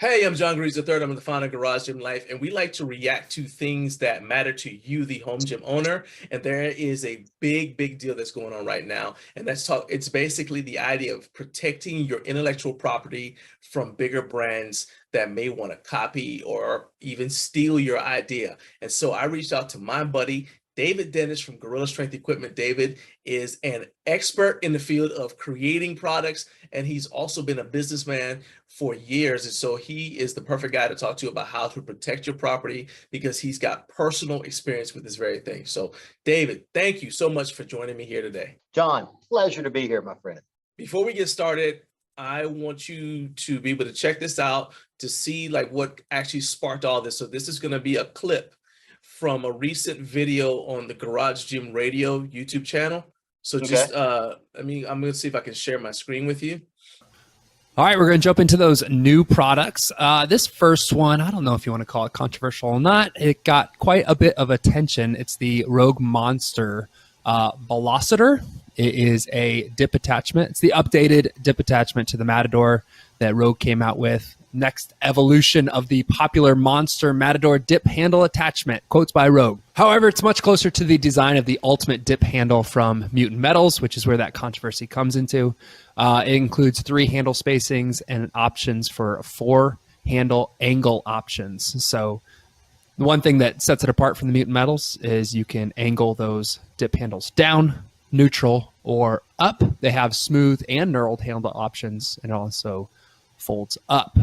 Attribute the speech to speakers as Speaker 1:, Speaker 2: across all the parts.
Speaker 1: Hey, I'm John Greaves III. I'm the founder of Garage Gym Life, and we like to react to things that matter to you, the home gym owner. And there is a big deal that's going on right now. And it's basically the idea of protecting your intellectual property from bigger brands that may want to copy or even steal your idea. And so I reached out to my buddy, David Dennis from Gorilla Strength Equipment. David is an expert in the field of creating products, and he's also been a businessman for years. And so he is the perfect guy to talk to about how to protect your property because he's got personal experience with this very thing. So, David, thank you so much for joining me here today.
Speaker 2: John, pleasure to be here, my friend.
Speaker 1: Before we get started, I want you to be able to check this out to see like what actually sparked all this. So this is going to be a clip from a recent video on the Garage Gym Radio YouTube channel. So just, I'm going to see if I can share my screen with you.
Speaker 3: All right, we're going to jump into those new products. This first one, I don't know if you want to call it controversial or not. It got quite a bit of attention. It's the Rogue Monster Velociter. It is a dip attachment. It's the updated dip attachment to the Matador that Rogue came out with. Next evolution of the popular Monster Matador dip handle attachment, quotes by Rogue. However, it's much closer to the design of the ultimate dip handle from Mutant Metals, which is where that controversy comes into. It includes 3 handle spacings and options for 4 handle angle options. So the one thing that sets it apart from the Mutant Metals is you can angle those dip handles down, neutral, or up. They have smooth and knurled handle options, and also folds up.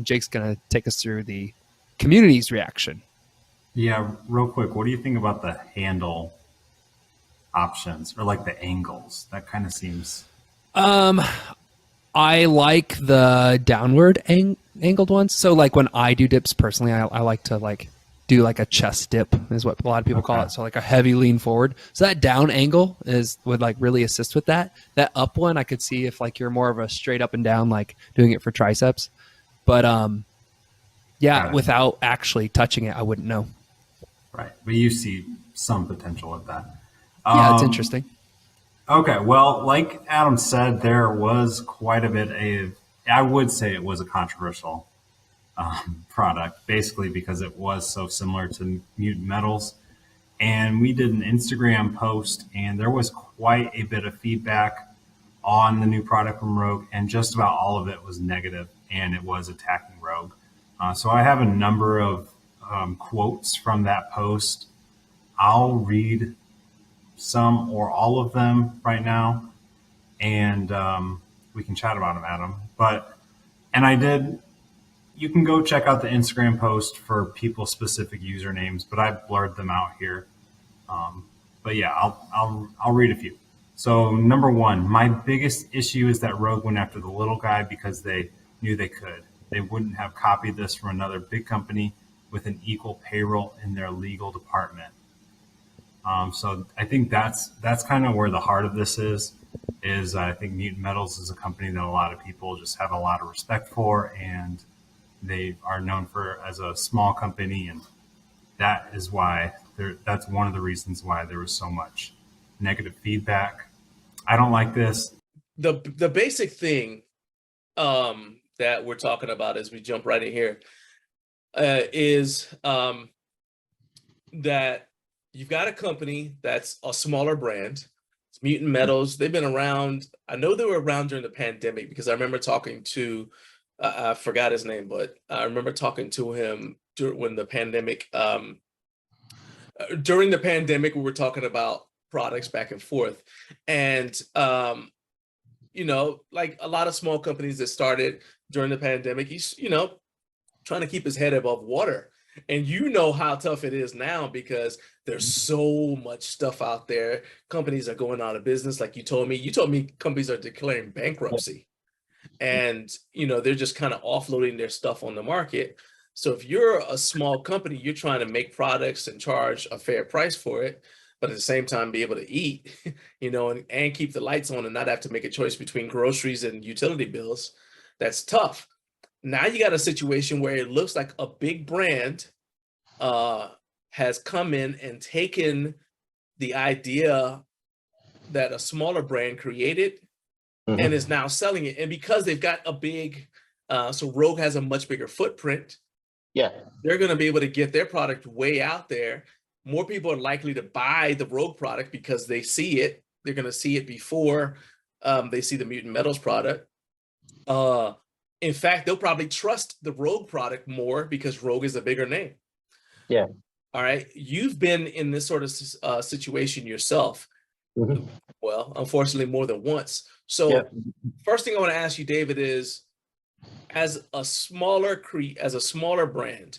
Speaker 3: Jake's going to take us through the community's reaction.
Speaker 4: Yeah, real quick, what do you think about the handle options or like the angles? That kind of seems...
Speaker 3: I like the downward angled ones. So like when I do dips personally, I like to like do like a chest dip is what a lot of people call it. So like a heavy lean forward. So that down angle would like really assist with that. That up one, I could see if like you're more of a straight up and down, like doing it for triceps. But yeah, without actually touching it, I wouldn't know.
Speaker 4: Right. But you see some potential with that.
Speaker 3: Yeah, it's interesting.
Speaker 4: Okay. Well, like Adam said, there was quite a bit I would say it was a controversial product, basically because it was so similar to Mutant Metals. And we did an Instagram post, and there was quite a bit of feedback on the new product from Rogue, and just about all of it was negative, and it was attacking Rogue. So I have a number of quotes from that post. I'll read some or all of them right now, and we can chat about them, Adam. You can go check out the Instagram post for people-specific usernames, but I blurred them out here. But yeah, I'll read a few. So number 1, my biggest issue is that Rogue went after the little guy because they knew they could. They wouldn't have copied this from another big company with an equal payroll in their legal department. So I think that's kind of where the heart of this is I think Mutant Metals is a company that a lot of people just have a lot of respect for, and they are known as a small company, and that is why that's one of the reasons why there was so much negative feedback. I don't like this.
Speaker 1: The basic thing that we're talking about as we jump right in here is that you've got a company that's a smaller brand. It's Mutant Metals. They've been around. I know they were around during the pandemic because I remember talking to I forgot his name, but I remember talking to him during the pandemic. During the pandemic, we were talking about products back and forth. And, like a lot of small companies that started during the pandemic, he's, trying to keep his head above water. And you know how tough it is now because there's so much stuff out there. Companies are going out of business. Like you told me companies are declaring bankruptcy. And, they're just kind of offloading their stuff on the market. So if you're a small company, you're trying to make products and charge a fair price for it, but at the same time be able to eat, and keep the lights on and not have to make a choice between groceries and utility bills. That's tough. Now you got a situation where it looks like a big brand has come in and taken the idea that a smaller brand created and is now selling it. And because they've got a big So Rogue has a much bigger footprint.
Speaker 2: Yeah.
Speaker 1: They're going to be able to get their product way out there. More people are likely to buy the Rogue product because they see it. They're going to see it before they see the Mutant Metals product. In fact, they'll probably trust the Rogue product more because Rogue is a bigger name.
Speaker 2: Yeah.
Speaker 1: All right. You've been in this sort of situation yourself.
Speaker 2: Mhm.
Speaker 1: Well, unfortunately, more than once. So
Speaker 2: Yeah.
Speaker 1: first thing I want to ask you, David, is as a smaller brand,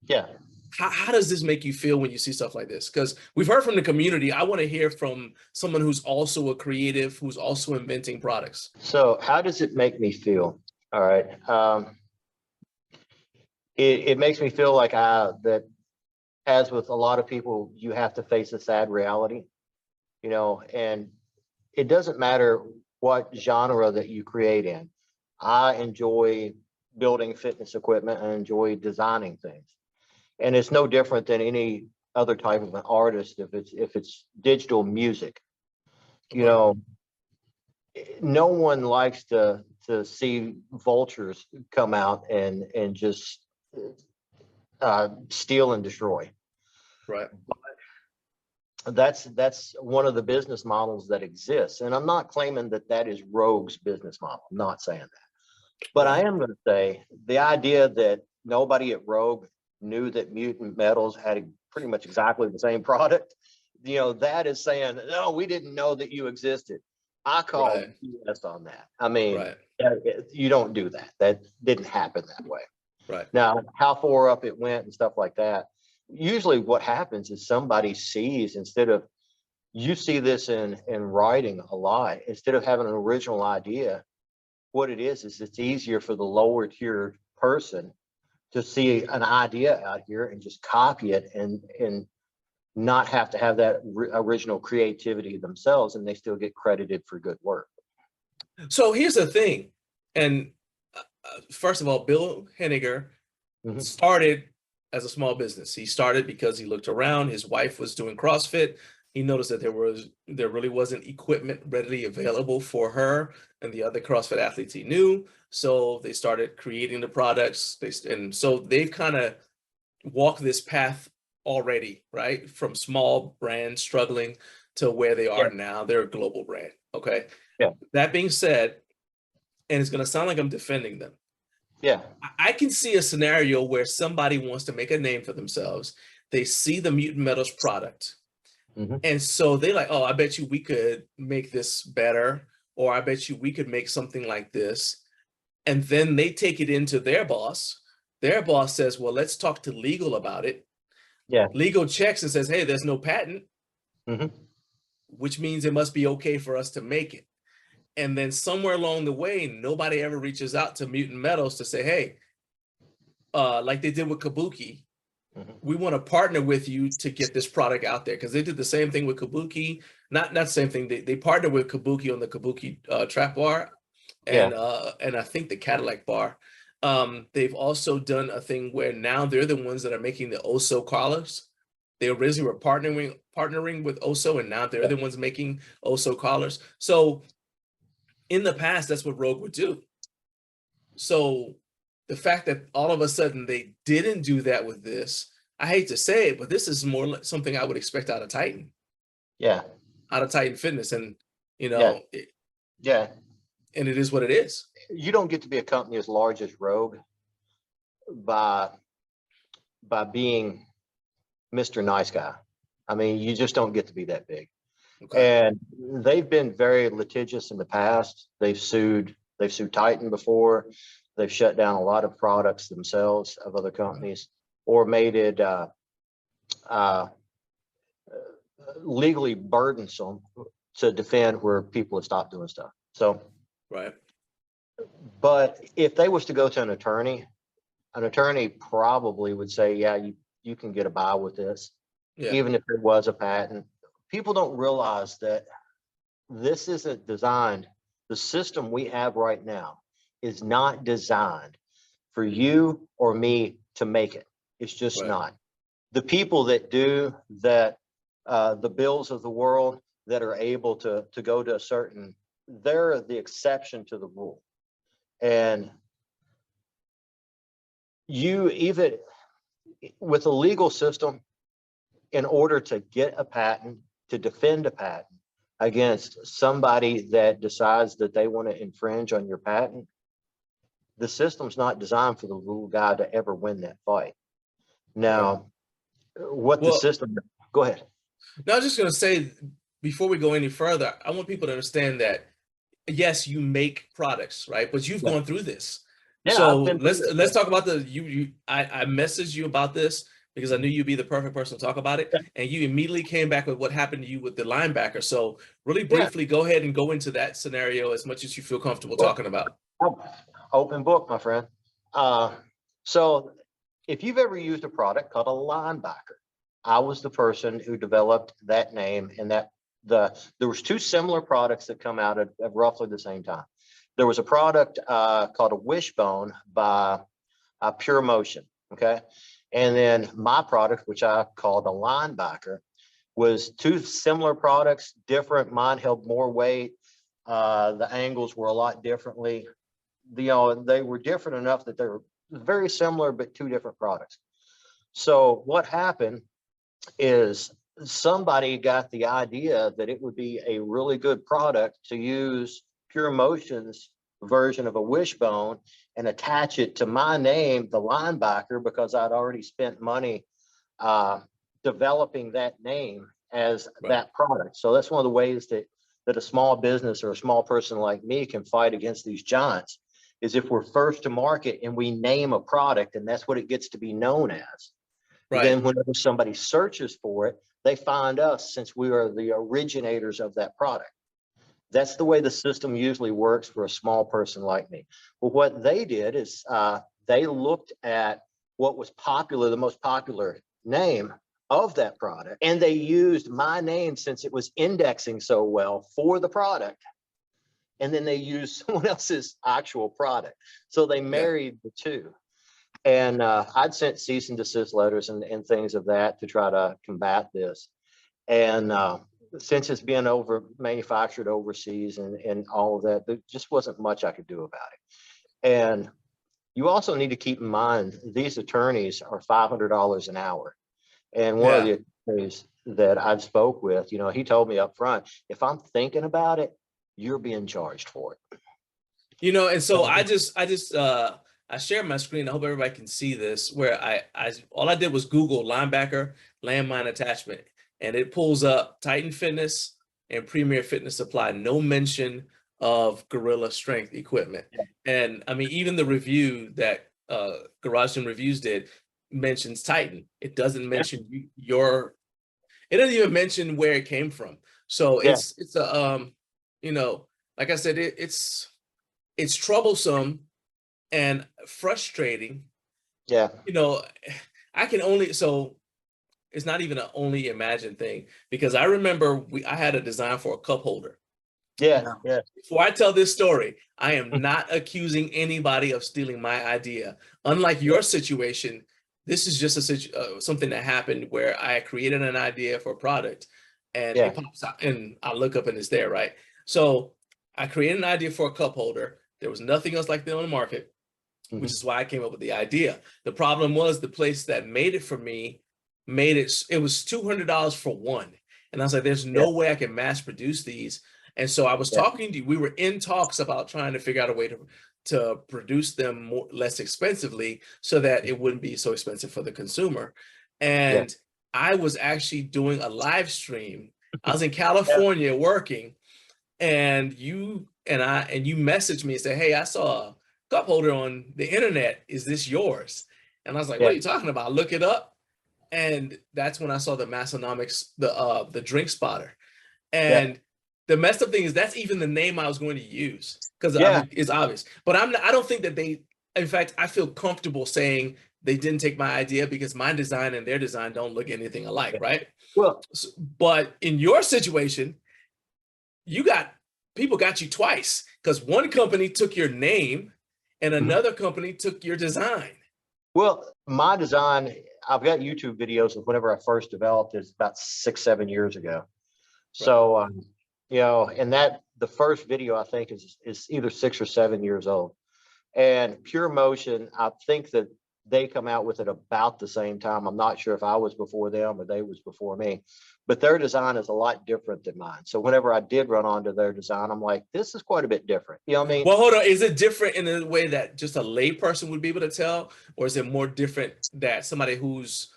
Speaker 2: Yeah.
Speaker 1: how does this make you feel when you see stuff like this? Because we've heard from the community. I want to hear from someone who's also a creative, who's also inventing products.
Speaker 2: So how does it make me feel? All right. It makes me feel like that, as with a lot of people, you have to face a sad reality, and it doesn't matter what genre that you create in. I enjoy building fitness equipment and enjoy designing things. And it's no different than any other type of an artist. If it's digital music, no one likes to see vultures come out and just steal and destroy.
Speaker 1: Right.
Speaker 2: That's one of the business models that exists, and I'm not claiming that is Rogue's business model. I'm not saying that, but I am going to say the idea that nobody at Rogue knew that Mutant Metals had pretty much exactly the same product. That is saying, no, we didn't know that you existed. I call BS on that. I mean, you don't do that. That didn't happen that way.
Speaker 1: Right.
Speaker 2: Now, how far up it went and stuff like that. Usually what happens is somebody sees, instead of, you see this in writing a lot, instead of having an original idea, what it is it's easier for the lower tier person to see an idea out here and just copy it and not have to have that original creativity themselves, and they still get credited for good work.
Speaker 1: So here's the thing. And first of all, Bill Henniger started as a small business. He started because he looked around. His wife was doing CrossFit. He noticed that there really wasn't equipment readily available for her and the other CrossFit athletes he knew. So they started creating the products. And so they've kind of walked this path already, right? From small brands struggling to where they are now. They're a global brand. Okay.
Speaker 2: Yeah.
Speaker 1: That being said, and it's going to sound like I'm defending them.
Speaker 2: Yeah.
Speaker 1: I can see a scenario where somebody wants to make a name for themselves. They see the Mutant Metals product. And so they like, oh, I bet you we could make this better, or I bet you we could make something like this. And then they take it into their boss. Their boss says, well, let's talk to legal about it.
Speaker 2: Yeah.
Speaker 1: Legal checks and says, hey, there's no patent, which means it must be okay for us to make it. And then somewhere along the way, nobody ever reaches out to Mutant Metals to say, hey, like they did with Kabuki, we want to partner with you to get this product out there. Because they did the same thing with Kabuki. Not the same thing. They partnered with Kabuki on the Kabuki trap bar and I think the Cadillac bar. They've also done a thing where now they're the ones that are making the Oso collars. They originally were partnering with Oso, and now they're the ones making Oso collars. So in the past, that's what Rogue would do. So the fact that all of a sudden they didn't do that with this, I hate to say it, but this is more like something I would expect out of Titan.
Speaker 2: Yeah.
Speaker 1: Out of Titan Fitness. And,
Speaker 2: and
Speaker 1: it is what it is.
Speaker 2: You don't get to be a company as large as Rogue by being Mr. Nice Guy. I mean, you just don't get to be that big. Okay. And they've been very litigious in the past. They've sued Titan before. They've shut down a lot of products themselves of other companies, or made it legally burdensome to defend where people have stopped doing stuff. So, but if they was to go to an attorney probably would say, yeah, you can get a buy with this, even if it was a patent. People don't realize that this isn't designed. The system we have right now is not designed for you or me to make it. It's just not. The people that do that, the Bills of the world that are able to go to a certain, they're the exception to the rule. And you even with a legal system, in order to get a patent, to defend a patent against somebody that decides that they want to infringe on your patent, the system's not designed for the little guy to ever win that fight. Now, what the
Speaker 1: Well,
Speaker 2: system, go ahead.
Speaker 1: now I was just going to say, before we go any further, I want people to understand that, yes, you make products, right? But you've
Speaker 2: Yeah.
Speaker 1: gone through this.
Speaker 2: Yeah,
Speaker 1: So
Speaker 2: I've been through this.
Speaker 1: let's talk about I messaged you about this because I knew you'd be the perfect person to talk about it. And you immediately came back with what happened to you with the linebacker. So really briefly, go ahead and go into that scenario as much as you feel comfortable talking about.
Speaker 2: Open book, my friend. So if you've ever used a product called a linebacker, I was the person who developed that name, and that there was two similar products that come out at roughly the same time. There was a product called a wishbone by Pure Motion, okay? And then my product, which I called a linebacker, was two similar products, different. Mine held more weight. The angles were a lot differently. They were different enough that they were very similar, but two different products. So what happened is somebody got the idea that it would be a really good product to use Pure Motion's version of a wishbone and attach it to my name, the linebacker, because I'd already spent money developing that name as that product. So that's one of the ways that a small business or a small person like me can fight against these giants, is if we're first to market and we name a product and that's what it gets to be known as. Then whenever somebody searches for it, they find us, since we are the originators of that product. That's the way the system usually works for a small person like me. Well, what they did is they looked at what was popular, the most popular name of that product, and they used my name, since it was indexing so well, for the product. And then they used someone else's actual product. So they married the two. And I'd sent cease and desist letters and things of that to try to combat this. And since it's been manufactured overseas and all of that, there just wasn't much I could do about it. And you also need to keep in mind, these attorneys are $500 an hour. And one of the attorneys that I've spoke with, he told me up front, if I'm thinking about it, you're being charged for it.
Speaker 1: And so I shared my screen. I hope everybody can see this, where all I did was Google linebacker landmine attachment, and it pulls up Titan Fitness and Premier Fitness Supply. No mention of Gorilla Strength equipment. And I mean, even the review that Garage Gym Reviews did mentions Titan. It doesn't mention it doesn't even mention where it came from. So it's a like I said, it's troublesome and frustrating. I can only, so it's not even an only imagine thing, because I remember I had a design for a cup holder. Before I tell this story, I am not accusing anybody of stealing my idea. Unlike your situation, this is just something that happened where I created an idea for a product, and it pops out, and I look up and it's there, right? So I created an idea for a cup holder. There was nothing else like that on the market, which is why I came up with the idea. The problem was the place that made it for me it was $200 for one. And I was like, there's no way I can mass produce these. And so I was talking to you, we were in talks about trying to figure out a way to produce them less expensively so that it wouldn't be so expensive for the consumer. And I was actually doing a live stream. I was in California working, and you messaged me and said, hey, I saw a cup holder on the internet. Is this yours? And I was like, what are you talking about? Look it up. And that's when I saw the Massonomics, the drink spotter. And the messed up thing is that's even the name I was going to use, because it's obvious. But I don't think that in fact, I feel comfortable saying they didn't take my idea, because my design and their design don't look anything alike, right?
Speaker 2: Well,
Speaker 1: but in your situation, people got you twice, because one company took your name and another company took your design.
Speaker 2: Well, my design, I've got YouTube videos of whenever I first developed it, about 6-7 years ago. So, and the first video I think is either 6 or 7 years old. And Pure Motion, I think that they come out with it about the same time. I'm not sure if I was before them or they was before me, but their design is a lot different than mine. So whenever I did run onto their design, I'm like, this is quite a bit different. You know what I mean?
Speaker 1: Well, hold on. Is it different in a way that just a layperson would be able to tell, or is it more different that somebody who's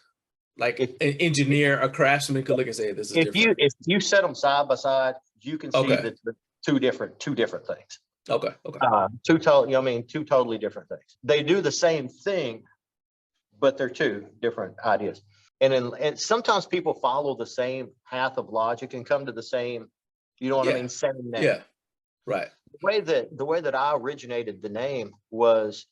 Speaker 1: like
Speaker 2: If,
Speaker 1: an engineer, a craftsman could look and say, this is different?
Speaker 2: if you set them side by side, you can see
Speaker 1: Okay.
Speaker 2: that the two different things.
Speaker 1: Okay. Okay.
Speaker 2: Two totally different things. They do the same thing, but they're two different ideas. And sometimes people follow the same path of logic and come to the same, you know what I mean, same name.
Speaker 1: Yeah. Right.
Speaker 2: The way that I originated the name was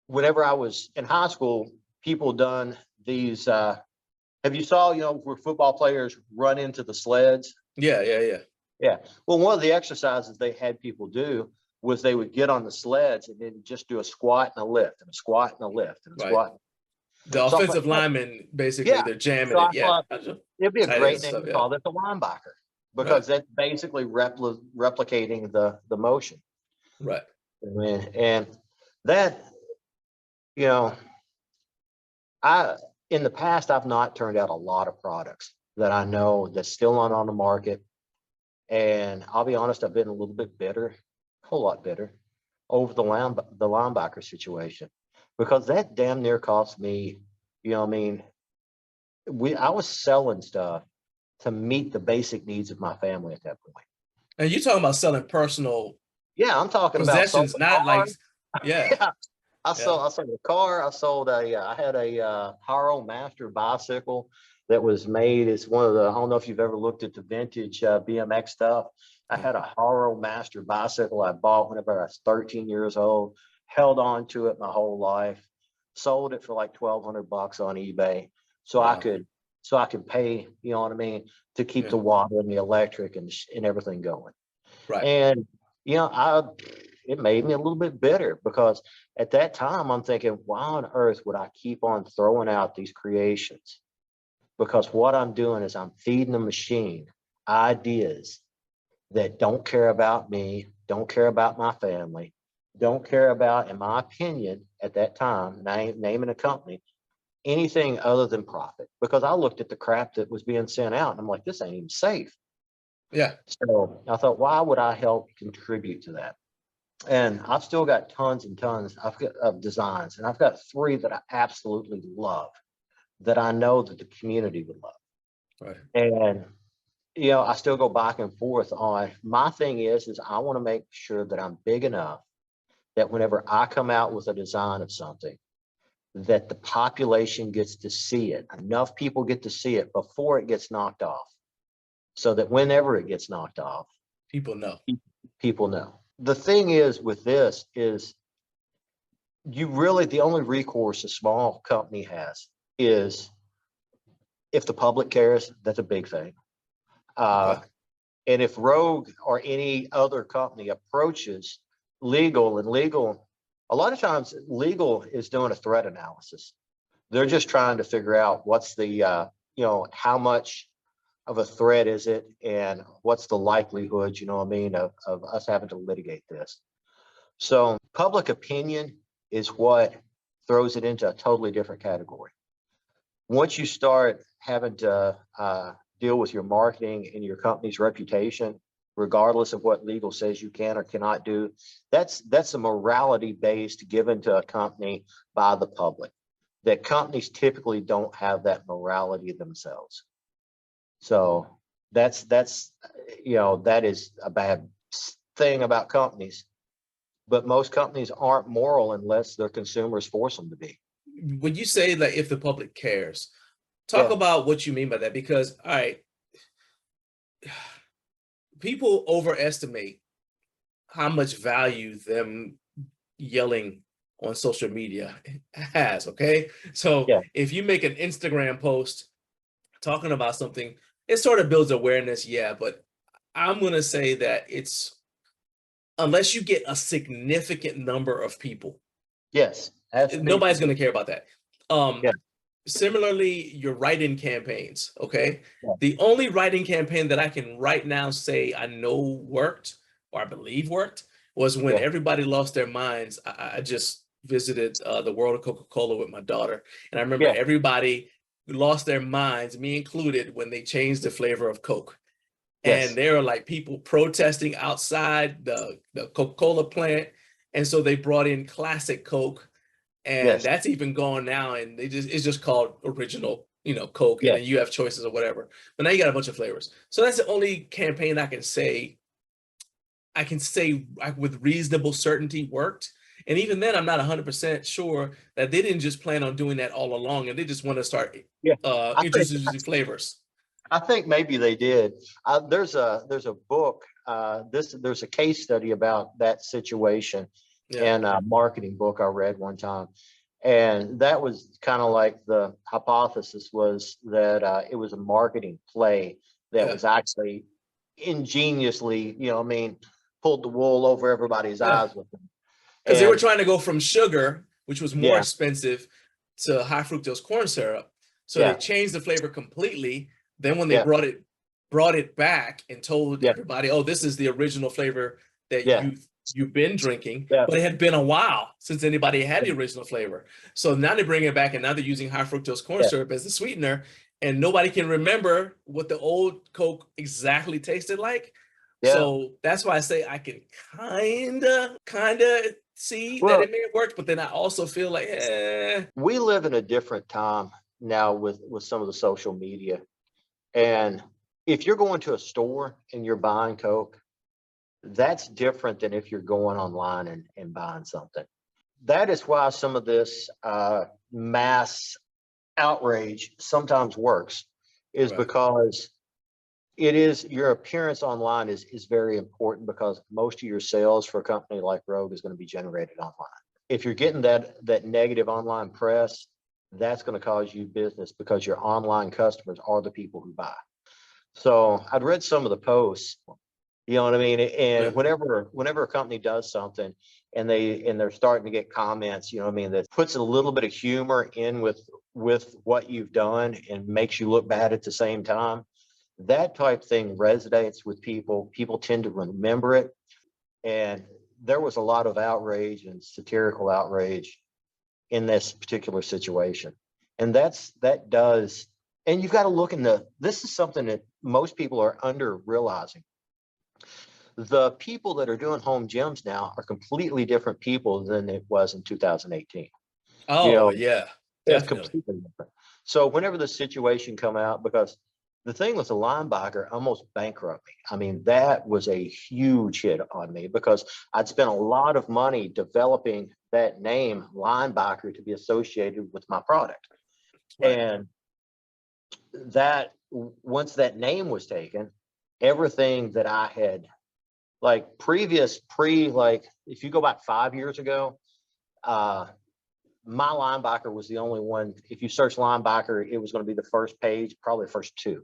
Speaker 2: whenever I was in high school, people done these. Have you saw, where football players run into the sleds?
Speaker 1: Yeah. Yeah. Yeah.
Speaker 2: Yeah. Well, one of the exercises they had people do was they would get on the sleds and then just do a squat and a lift and a squat and a lift and a
Speaker 1: Right.
Speaker 2: squat.
Speaker 1: The
Speaker 2: So
Speaker 1: offensive linemen, basically, they're jamming it. Yeah.
Speaker 2: It'd be a
Speaker 1: Tight
Speaker 2: great
Speaker 1: end
Speaker 2: name
Speaker 1: stuff,
Speaker 2: to
Speaker 1: yeah.
Speaker 2: call this a linebacker because that's basically replicating the motion.
Speaker 1: Right.
Speaker 2: And that, in the past, I've not turned out a lot of products that I know that's still not on the market. And I'll be honest, I've been a little bit bitter, a whole lot bitter over the linebacker situation, because that damn near cost me, I was selling stuff to meet the basic needs of my family at that point.
Speaker 1: And you're talking about selling personal
Speaker 2: Yeah, I'm talking
Speaker 1: possessions,
Speaker 2: about
Speaker 1: not like, yeah.
Speaker 2: I sold a car. I had a Haro Master bicycle that was made. It's one of the, I don't know if you've ever looked at the vintage BMX stuff. I had a Haro Master bicycle I bought whenever I was 13 years old, held on to it my whole life, sold it for like $1,200 on eBay. So
Speaker 1: Wow.
Speaker 2: I could pay, you know what I mean, to keep the water and the electric and everything going.
Speaker 1: Right.
Speaker 2: And, it made me a little bit bitter because at that time I'm thinking, why on earth would I keep on throwing out these creations? Because what I'm doing is I'm feeding the machine ideas that don't care about me, don't care about my family, don't care about, in my opinion, at that time, naming a company, anything other than profit. Because I looked at the crap that was being sent out and I'm like, this ain't even safe.
Speaker 1: Yeah.
Speaker 2: So I thought, why would I help contribute to that? And I've still got tons and tons of designs, and I've got 3 that I absolutely love, that I know that the community would love.
Speaker 1: Right.
Speaker 2: And, I still go back and forth on, my thing is I want to make sure that I'm big enough that whenever I come out with a design of something, that the population gets to see it. Enough people get to see it before it gets knocked off, so that whenever it gets knocked off,
Speaker 1: People know.
Speaker 2: people know. The thing is with this is the only recourse a small company has is if the public cares. That's a big thing. And if Rogue or any other company approaches legal, a lot of times legal is doing a threat analysis. They're just trying to figure out what's the, how much of a threat is it and what's the likelihood, of us having to litigate this. So public opinion is what throws it into a totally different category. Once you start having to deal with your marketing and your company's reputation, regardless of what legal says you can or cannot do, that's a morality based given to a company by the public. That companies typically don't have that morality themselves. So that is a bad thing about companies. But most companies aren't moral unless their consumers force them to be.
Speaker 1: When you say like if the public cares, talk about what you mean by that, because all right, people overestimate how much value them yelling on social media has. Okay. So if you make an Instagram post talking about something, it sort of builds awareness. Yeah. But I'm going to say that it's, unless you get a significant number of people.
Speaker 2: Yes.
Speaker 1: Nobody's going to care about that. Similarly, your write-in campaigns, okay? Yeah. The only write-in campaign that I can right now say I know worked, or I believe worked, was when everybody lost their minds. I just visited the World of Coca-Cola with my daughter, and I remember
Speaker 2: Yeah.
Speaker 1: everybody lost their minds, me included, when they changed the flavor of Coke.
Speaker 2: Yes.
Speaker 1: And there are like people protesting outside the Coca-Cola plant, and so they brought in classic Coke, and
Speaker 2: Yes.
Speaker 1: that's even gone now, and it's just called original, Coke, and
Speaker 2: Yes.
Speaker 1: then you have choices or whatever. But now you got a bunch of flavors. So that's the only campaign I can say with reasonable certainty worked. And even then, I'm not 100% sure that they didn't just plan on doing that all along, and they just want to start
Speaker 2: Yeah. I think,
Speaker 1: introducing flavors.
Speaker 2: I think maybe they did. There's a book. There's a case study about that situation,
Speaker 1: Yeah.
Speaker 2: and a marketing book I read one time, and that was kind of like the hypothesis was that it was a marketing play that
Speaker 1: Yeah.
Speaker 2: was actually ingeniously, pulled the wool over everybody's
Speaker 1: Yeah.
Speaker 2: eyes with them.
Speaker 1: Because they were
Speaker 2: And
Speaker 1: trying to go from sugar, which was more
Speaker 2: yeah,
Speaker 1: expensive, to high fructose corn syrup. So they
Speaker 2: yeah,
Speaker 1: changed the flavor completely. Then when they
Speaker 2: yeah,
Speaker 1: brought it back and told
Speaker 2: yeah,
Speaker 1: everybody, "Oh, this is the original flavor that
Speaker 2: yeah,
Speaker 1: you've been drinking,"
Speaker 2: yeah,
Speaker 1: but it had been a while since anybody had the original flavor. So now they bring it back, and now they're using high fructose corn
Speaker 2: yeah,
Speaker 1: syrup as the sweetener, and nobody can remember what the old Coke exactly tasted like.
Speaker 2: yeah.
Speaker 1: So that's why I say I can kinda see that
Speaker 2: Well,
Speaker 1: it may have worked, but then I also feel like,
Speaker 2: we live in a different time now with some of the social media. And if you're going to a store and you're buying Coke, that's different than if you're going online and buying something. That is why some of this mass outrage sometimes works, is
Speaker 1: right,
Speaker 2: because it is your appearance online is very important, because most of your sales for a company like Rogue is going to be generated online. If you're getting that negative online press, that's going to cause you business, because your online customers are the people who buy. So I'd read some of the posts, you know what I mean?
Speaker 1: yeah,
Speaker 2: And whenever a company does something and they're starting to get comments, you know what I mean, that puts a little bit of humor in with what you've done and makes you look bad at the same time, that type thing resonates with people. People tend to remember it. And there was a lot of outrage and satirical outrage in this particular situation. And that does, and you've got to look this is something that most people are under realizing. The people that are doing home gyms now are completely different people than it was in 2018.
Speaker 1: oh yeah,
Speaker 2: It's
Speaker 1: definitely,
Speaker 2: completely different. So whenever the situation come out, because the thing with the linebacker almost bankrupted me. I mean, that was a huge hit on me, because I'd spent a lot of money developing that name linebacker to be associated with my product.
Speaker 1: right,
Speaker 2: And that once that name was taken, everything that I had like like if you go back 5 years ago, my linebacker was the only one. If you search linebacker, it was going to be the first page, probably the first two.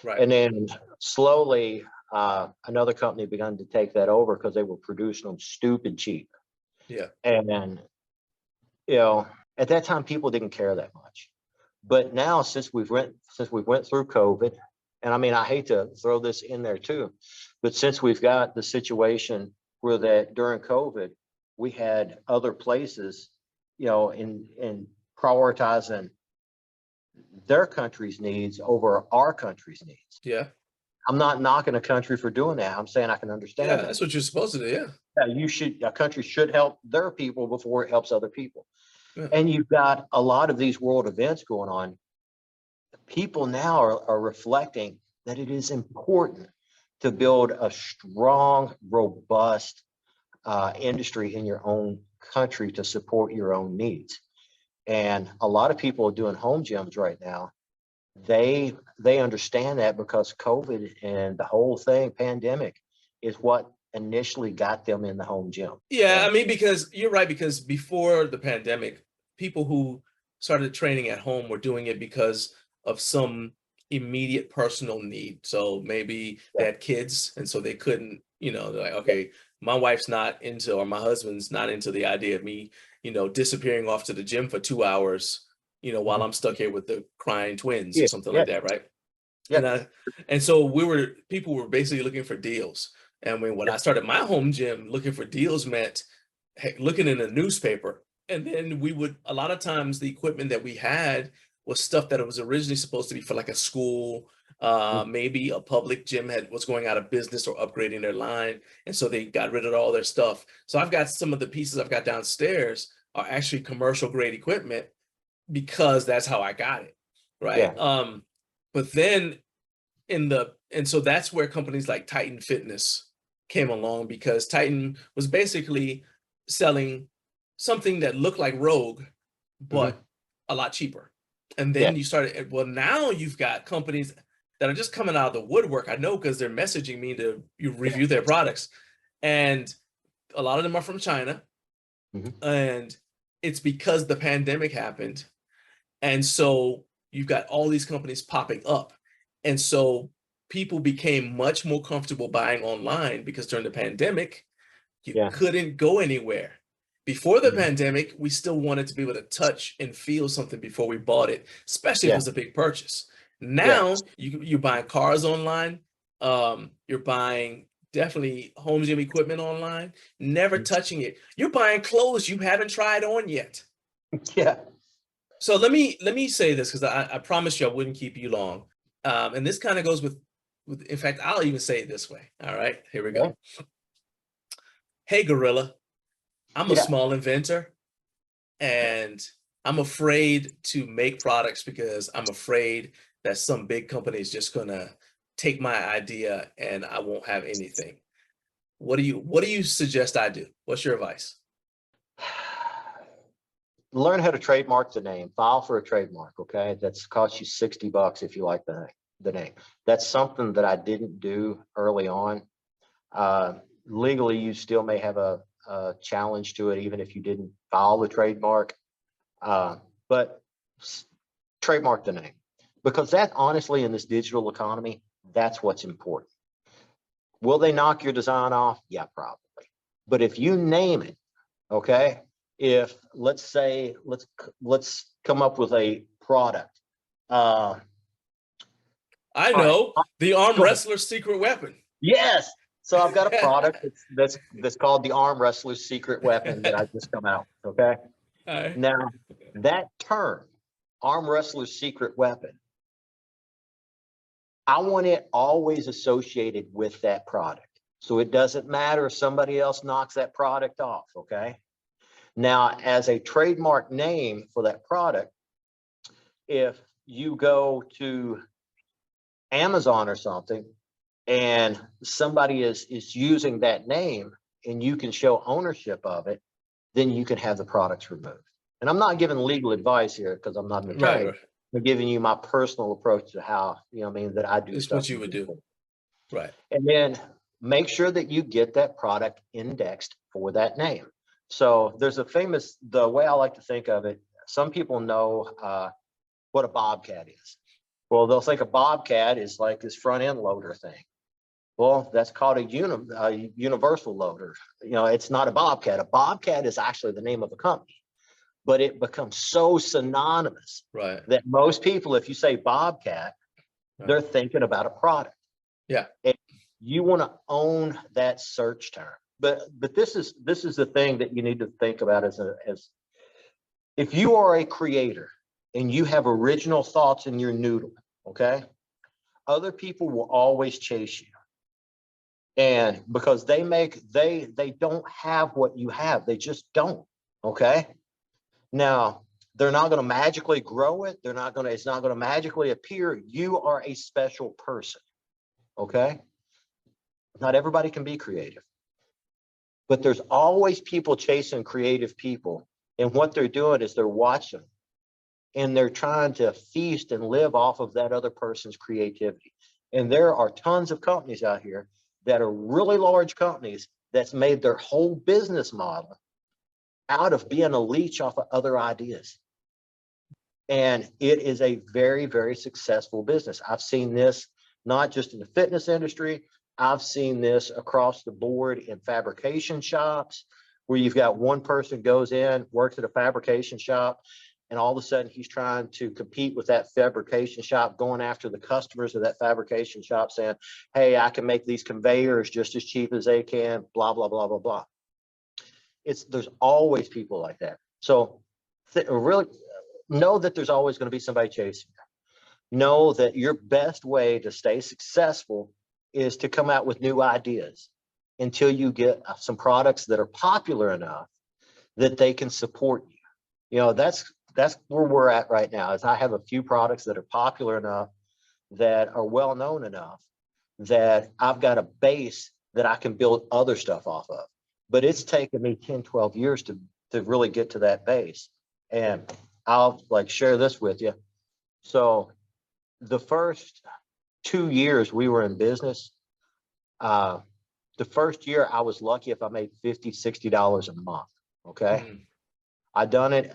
Speaker 1: right,
Speaker 2: And then slowly, another company began to take that over, because they were producing them stupid cheap.
Speaker 1: yeah,
Speaker 2: And then, at that time, people didn't care that much. But now, since we went through COVID, and I mean, I hate to throw this in there too, but since we've got the situation where that during COVID, we had other places, in prioritizing their country's needs over our country's needs.
Speaker 1: yeah,
Speaker 2: I'm not knocking a country for doing that. I'm saying I can
Speaker 1: yeah.
Speaker 2: understand that.
Speaker 1: That's what you're supposed to do. Yeah,
Speaker 2: A country should help their people before it helps other people.
Speaker 1: yeah,
Speaker 2: And you've got a lot of these world events going on. People now are reflecting that it is important to build a strong, robust industry in your own country to support your own needs. And a lot of people doing home gyms right now, they understand that, because COVID and the whole thing, pandemic, is what initially got them in the home gym.
Speaker 1: yeah.
Speaker 2: And
Speaker 1: I mean, because you're right. Because before the pandemic, people who started training at home were doing it because of some immediate personal need. So maybe they
Speaker 2: yeah,
Speaker 1: had kids, and so they couldn't, they're like,
Speaker 2: yeah,
Speaker 1: okay, my wife's not into, or my husband's not into the idea of me, disappearing off to the gym for 2 hours, while
Speaker 2: mhm,
Speaker 1: I'm stuck here with the crying twins or
Speaker 2: yeah,
Speaker 1: something
Speaker 2: yeah,
Speaker 1: like that, right?
Speaker 2: yeah,
Speaker 1: And so people were basically looking for deals. And when I started my home gym, looking for deals meant, hey, looking in a newspaper and then we would, a lot of times the equipment that we had was stuff that it was originally supposed to be for like a school, maybe a public gym was going out of business or upgrading their line, and so they got rid of all their stuff. So I've got some of the pieces I've got downstairs are actually commercial grade equipment because that's how I got it, right?
Speaker 2: Yeah.
Speaker 1: But then and so that's where companies like Titan Fitness came along, because Titan was basically selling something that looked like Rogue, but a lot cheaper. And then
Speaker 2: Yeah.
Speaker 1: you started, well, now you've got companies that are just coming out of the woodwork. I know, because they're messaging me to review their products. And a lot of them are from China. And it's because the pandemic happened. And so you've got all these companies popping up. And so people became much more comfortable buying online, because during the pandemic, you couldn't go anywhere. Before the pandemic, we still wanted to be able to touch and feel something before we bought it, especially if it was a big purchase. Now you're buying cars online. You're buying definitely home gym equipment online, never touching it. You're buying clothes you haven't tried on yet.
Speaker 2: Yeah.
Speaker 1: So let me say this, because I promised you I wouldn't keep you long. And this kind of goes with, in fact, I'll even say it this way. All right, here we go. Hey, Gorilla, I'm a small inventor, and I'm afraid to make products because I'm afraid that some big company is just gonna take my idea and I won't have anything. What do you suggest I do? What's your advice?
Speaker 2: Learn how to trademark the name. File for a trademark. Okay, that's cost you $60 if you like the name. That's something that I didn't do early on. Legally, you still may have a challenge to it, even if you didn't file the trademark. But trademark the name, because that, honestly, in this digital economy, that's what's important. Will they knock your design off? Yeah, probably. But if you name it, okay, if let's say, let's come up with a product.
Speaker 1: I know, the arm wrestler's secret weapon.
Speaker 2: Yes. So I've got a product that's called the arm wrestler's secret weapon that I just come out. Okay. Now that term, arm wrestler's secret weapon, I want it always associated with that product. So it doesn't matter if somebody else knocks that product off. Okay. Now, as a trademark name for that product, if you go to Amazon or something, and somebody is using that name, and you can show ownership of it, then you can have the products removed. And I'm not giving legal advice here, because I'm not an attorney.
Speaker 1: Right.
Speaker 2: I'm giving you my personal approach to how, that I do
Speaker 1: It's
Speaker 2: stuff.
Speaker 1: what you would do. Right.
Speaker 2: And then make sure that you get that product indexed for that name. So there's the way I like to think of it, some people know what a bobcat is. Well, they'll think a bobcat is like this front end loader thing. Well, that's called a universal loader. It's not a bobcat. A bobcat is actually the name of a company, but it becomes so synonymous that most people, if you say bobcat, they're thinking about a product.
Speaker 1: Yeah.
Speaker 2: And you want to own that search term. But this is the thing that you need to think about as if you are a creator and you have original thoughts in your noodle, okay? Other people will always chase you. And because they don't have what you have, they just don't, okay? Now, they're not going to magically grow it. It's not going to magically appear. You are a special person, okay? Not everybody can be creative. But there's always people chasing creative people. And what they're doing is they're watching, and they're trying to feast and live off of that other person's creativity. And there are tons of companies out here that are really large companies that's made their whole business model out of being a leech off of other ideas. And it is a very, very successful business. I've seen this not just in the fitness industry. I've seen this across the board in fabrication shops, where you've got one person goes in, works at a fabrication shop, and all of a sudden he's trying to compete with that fabrication shop, going after the customers of that fabrication shop, saying, hey, I can make these conveyors just as cheap as they can, blah, blah, blah, blah, blah. There's always people like that. So really know that there's always going to be somebody chasing you. Know that your best way to stay successful is to come out with new ideas until you get some products that are popular enough that they can support you. You know, that's where we're at right now, is I have a few products that are popular enough, that are well known enough, that I've got a base that I can build other stuff off of. But it's taken me 10, 12 years to really get to that base. And I'll like share this with you. So the first 2 years we were in business, the first year I was lucky if I made $50, $60 a month. Okay. I done it.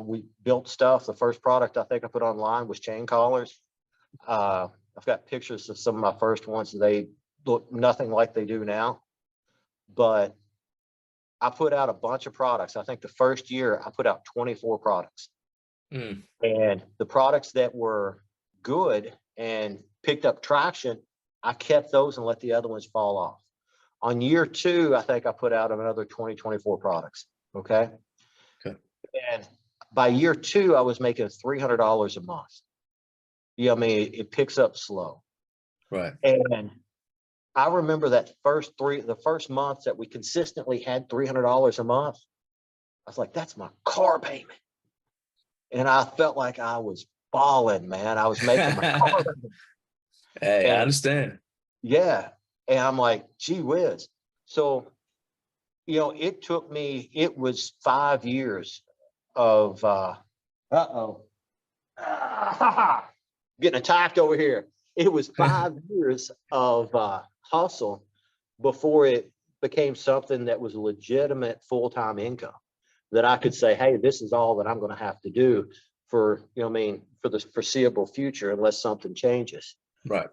Speaker 2: We built stuff. The first product I think I put online was chain collars. I've got pictures of some of my first ones. They look nothing like they do now, but I put out a bunch of products. I think the first year I put out 24 products. And the products that were good and picked up traction, I kept those and let the other ones fall off. On year 2, I think I put out another 20, 24 products. Okay. And by year 2, I was making $300 a month. You know, I mean, it picks up slow.
Speaker 1: Right.
Speaker 2: And I remember that the first month that we consistently had $300 a month, I was like, that's my car payment. And I felt like I was balling, man. I was making my car payment.
Speaker 1: Hey, I understand.
Speaker 2: Yeah. And I'm like, gee whiz. So, you know, it was 5 years of, getting attacked over here. It was 5 years of hustle before it became something that was a legitimate full-time income, that I could say, hey, this is all that I'm going to have to do for, you know what I mean, for the foreseeable future, unless something changes.
Speaker 1: Right.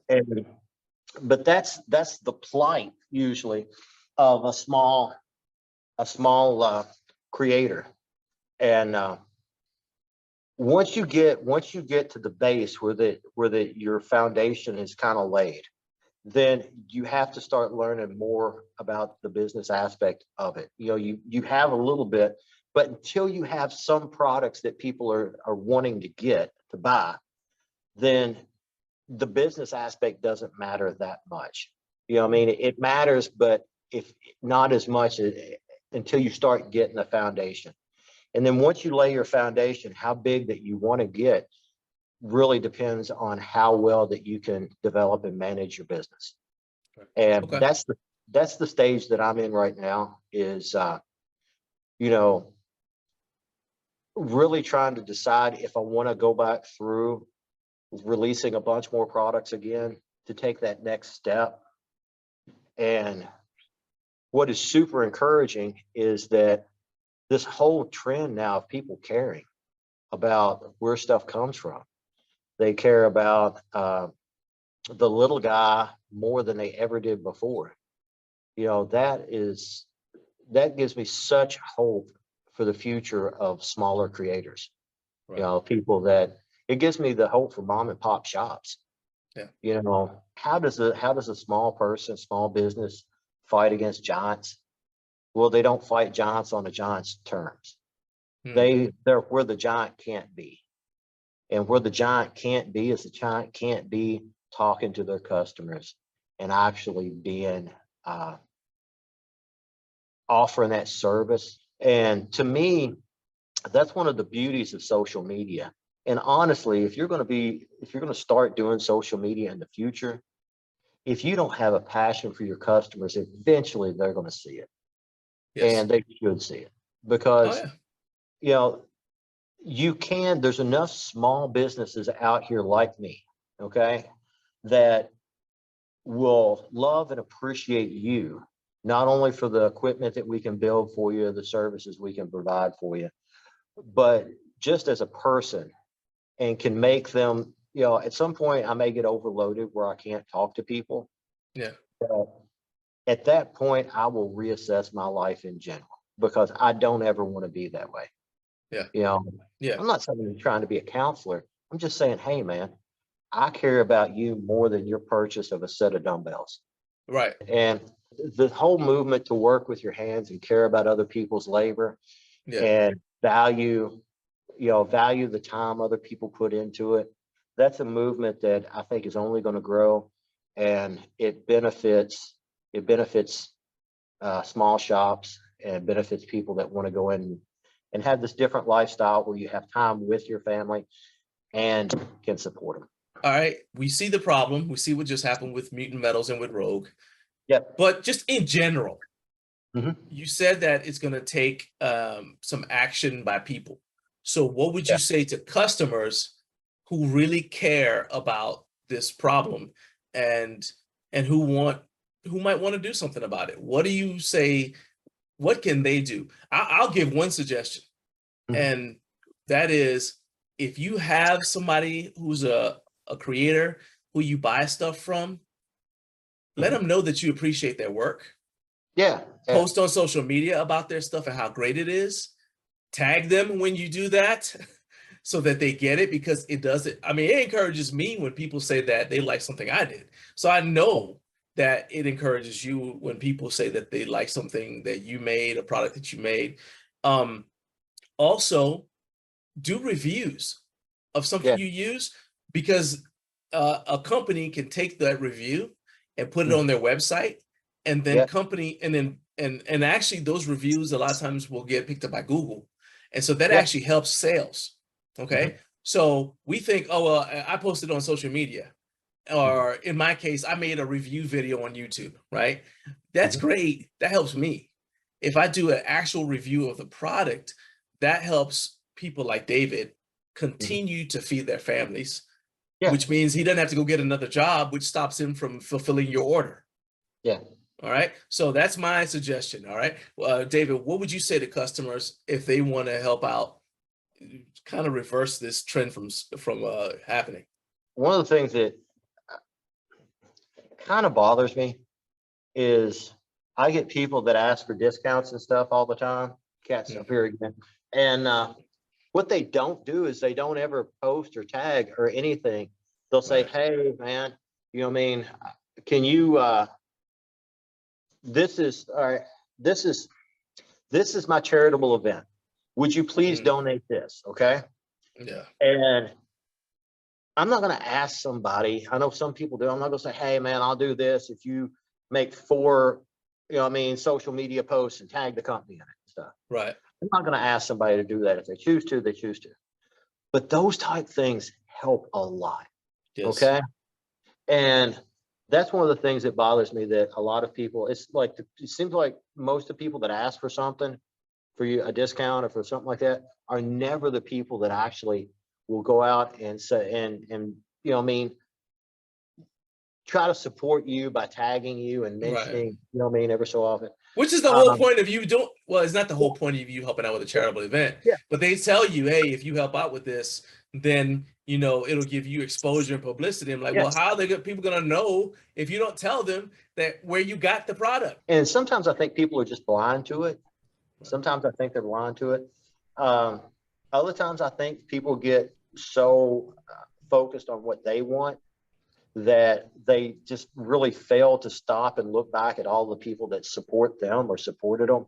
Speaker 2: But that's the plight usually of a small creator. And once you get to the base where your foundation is kind of laid, then you have to start learning more about the business aspect of it. You know, you have a little bit, but until you have some products that people are wanting to buy, then the business aspect doesn't matter that much. You know what I mean? It matters, but if not as much until you start getting the foundation. And then once you lay your foundation, how big that you want to get really depends on how well that you can develop and manage your business. And that's the stage that I'm in right now, is you know, really trying to decide if I want to go back through releasing a bunch more products again to take that next step. And what is super encouraging is that this whole trend now of people caring about where stuff comes from. They care about the little guy more than they ever did before. You know, that gives me such hope for the future of smaller creators. Right. You know, people that it gives me the hope for mom and pop shops. Yeah. You know, how does a small business fight against giants? Well, they don't fight giants on the giant's terms. They're where the giant can't be. And where the giant can't be is the giant can't be talking to their customers and actually being offering that service. And to me, that's one of the beauties of social media. And honestly, if you're going to start doing social media in the future, if you don't have a passion for your customers, eventually they're going to see it. Yes. And they should see it, because, you know, there's enough small businesses out here like me, okay, that will love and appreciate you, not only for the equipment that we can build for you, the services we can provide for you, but just as a person, and can make them, you know, at some point I may get overloaded where I can't talk to people. Yeah. But at that point, I will reassess my life in general, because I don't ever want to be that way. Yeah. You know, I'm not saying I'm trying to be a counselor. I'm just saying, hey, man, I care about you more than your purchase of a set of dumbbells. Right. And the whole movement to work with your hands and care about other people's labor, and value, value the time other people put into it. That's a movement that I think is only going to grow, and it benefits small shops, and benefits people that want to go in and have this different lifestyle where you have time with your family and can support them.
Speaker 1: All right, we see the problem. We see what just happened with Mutant Metals and with Rogue.
Speaker 2: Yep.
Speaker 1: But just in general,
Speaker 2: Mhm.
Speaker 1: you said that it's going to take some action by people. So what would you say to customers who really care about this problem and who might want to do something about it? What do you say? What can they do? I'll give one suggestion, and that is, if you have somebody who's a creator who you buy stuff from, let them know that you appreciate their work.
Speaker 2: Yeah.
Speaker 1: Post on social media about their stuff and how great it is. Tag them when you do that so that they get it, because it does it. I mean, it encourages me when people say that they like something I did. So I know that it encourages you when people say that they like something that you made, a product that you made. Also, do reviews of something you use, because a company can take that review and put it on their website, and then and actually those reviews a lot of times will get picked up by Google, and so that actually helps sales. Okay, so we think, oh well, I posted on social media, or in my case, I made a review video on YouTube, right? That's great. That helps me. If I do an actual review of the product, that helps people like David continue to feed their families, which means he doesn't have to go get another job, which stops him from fulfilling your order.
Speaker 2: Yeah.
Speaker 1: All right. So that's my suggestion. All right. David, what would you say to customers if they want to help out, kind of reverse this trend from happening?
Speaker 2: One of the things that kind of bothers me is I get people that ask for discounts and stuff all the time. Cats up here again. And what they don't do is they don't ever post or tag or anything. They'll say, hey man, you know what I mean? Can you, this is my charitable event. Would you please donate this? Okay.
Speaker 1: Yeah.
Speaker 2: And I'm not going to ask somebody. I know some people do. I'm not going to say, hey man, I'll do this if you make 4, social media posts and tag the company in it and stuff.
Speaker 1: Right.
Speaker 2: I'm not going to ask somebody to do that. If they choose to, they choose to. But those type things help a lot.
Speaker 1: Yes.
Speaker 2: Okay. And that's one of the things that bothers me, that a lot of people, it seems like most of the people that ask for something, for you, a discount or for something like that, are never the people that actually will go out and say, and try to support you by tagging you and mentioning, every so often.
Speaker 1: Which is the whole point of you don't, well, it's not the whole point of you helping out with a charitable event, but they tell you, hey, if you help out with this, then, it'll give you exposure and publicity. I'm like, well, how are people going to know if you don't tell them that where you got the product?
Speaker 2: And sometimes I think people are just blind to it. Sometimes I think they're blind to it. Other times I think people get so focused on what they want that they just really fail to stop and look back at all the people that support them or supported them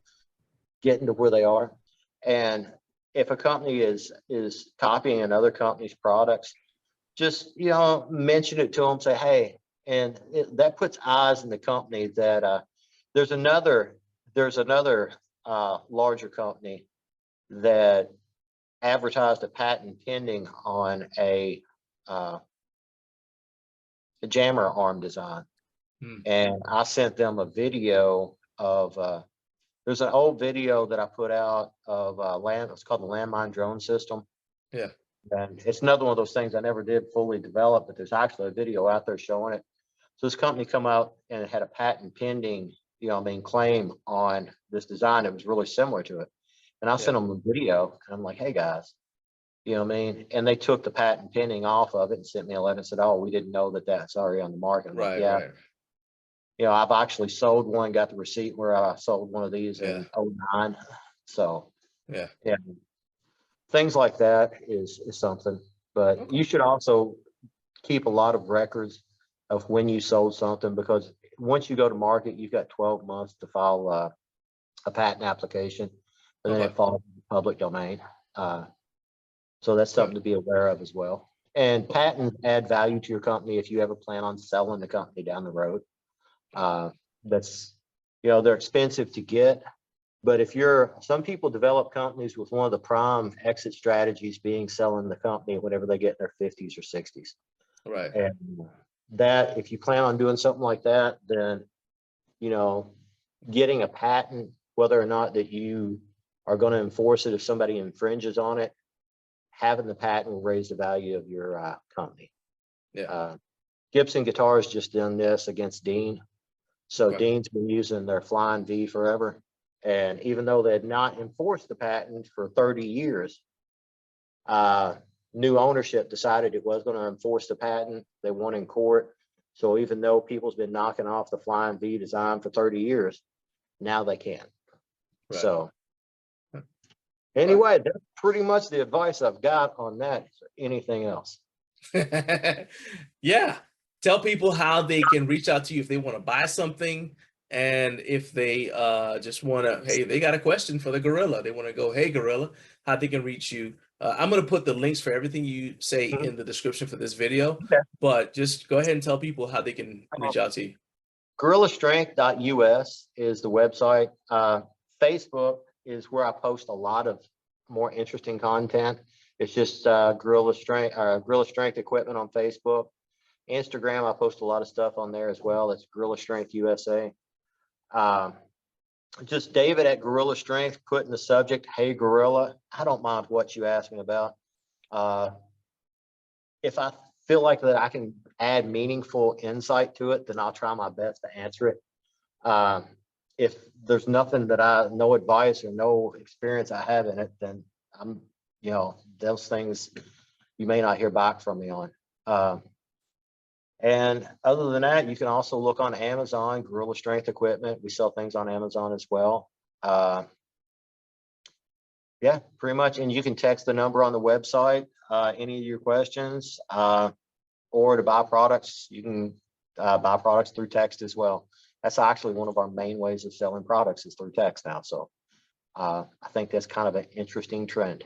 Speaker 2: getting to where they are. And if a company is copying another company's products, just mention it to them, say, hey, and that puts eyes in the company that there's another larger company that advertised a patent pending on a jammer arm design. And I sent them a video of there's an old video that I put out of it's called the landmine drone system.
Speaker 1: Yeah.
Speaker 2: And it's another one of those things I never did fully develop, but there's actually a video out there showing it. So this company come out and it had a patent pending, claim on this design. It was really similar to it. And I sent them a video and I'm like, hey guys, and they took the patent pending off of it and sent me a letter and said, oh, we didn't know that that's already on the market.
Speaker 1: Right.
Speaker 2: Like, I've actually sold one, got the receipt where I sold one of these in 2009. So things like that is something, but you should also keep a lot of records of when you sold something, because once you go to market, you've got 12 months to file a patent application, and then it falls public domain. So that's something to be aware of as well. And patents add value to your company if you ever plan on selling the company down the road. That's, they're expensive to get, but some people develop companies with one of the prime exit strategies being selling the company whenever they get in their 50s or 60s.
Speaker 1: Right.
Speaker 2: And that, if you plan on doing something like that, then, getting a patent, whether or not that you are going to enforce it if somebody infringes on it, having the patent will raise the value of your company.
Speaker 1: Yeah.
Speaker 2: Gibson Guitars just done this against Dean. So
Speaker 1: Okay.
Speaker 2: Dean's been using their Flying V forever. And even though they had not enforced the patent for 30 years, new ownership decided it was going to enforce the patent. They won in court. So even though people's been knocking off the Flying V design for 30 years, now they can.
Speaker 1: Right.
Speaker 2: So anyway, that's pretty much the advice I've got on that. Is there anything else?
Speaker 1: Yeah. Tell people how they can reach out to you if they want to buy something, and if they just want to, hey, they got a question for the Gorilla. They want to go, hey, Gorilla, how they can reach you. I'm going to put the links for everything you say in the description for this video, but just go ahead and tell people how they can reach out to you.
Speaker 2: GorillaStrength.us is the website. Facebook is where I post a lot of more interesting content. It's just Gorilla Strength Equipment on Facebook. Instagram, I post a lot of stuff on there as well. It's Gorilla Strength USA. Just David at Gorilla Strength, put in the subject, hey Gorilla. I don't mind what you ask me about. If I feel like that I can add meaningful insight to it, then I'll try my best to answer it. If there's nothing that no advice or no experience I have in it, then I'm, those things you may not hear back from me on. And other than that, you can also look on Amazon, Gorilla Strength Equipment. We sell things on Amazon as well. Yeah, pretty much. And you can text the number on the website, any of your questions, or to buy products. You can buy products through text as well. That's actually one of our main ways of selling products is through text now. So I think that's kind of an interesting trend.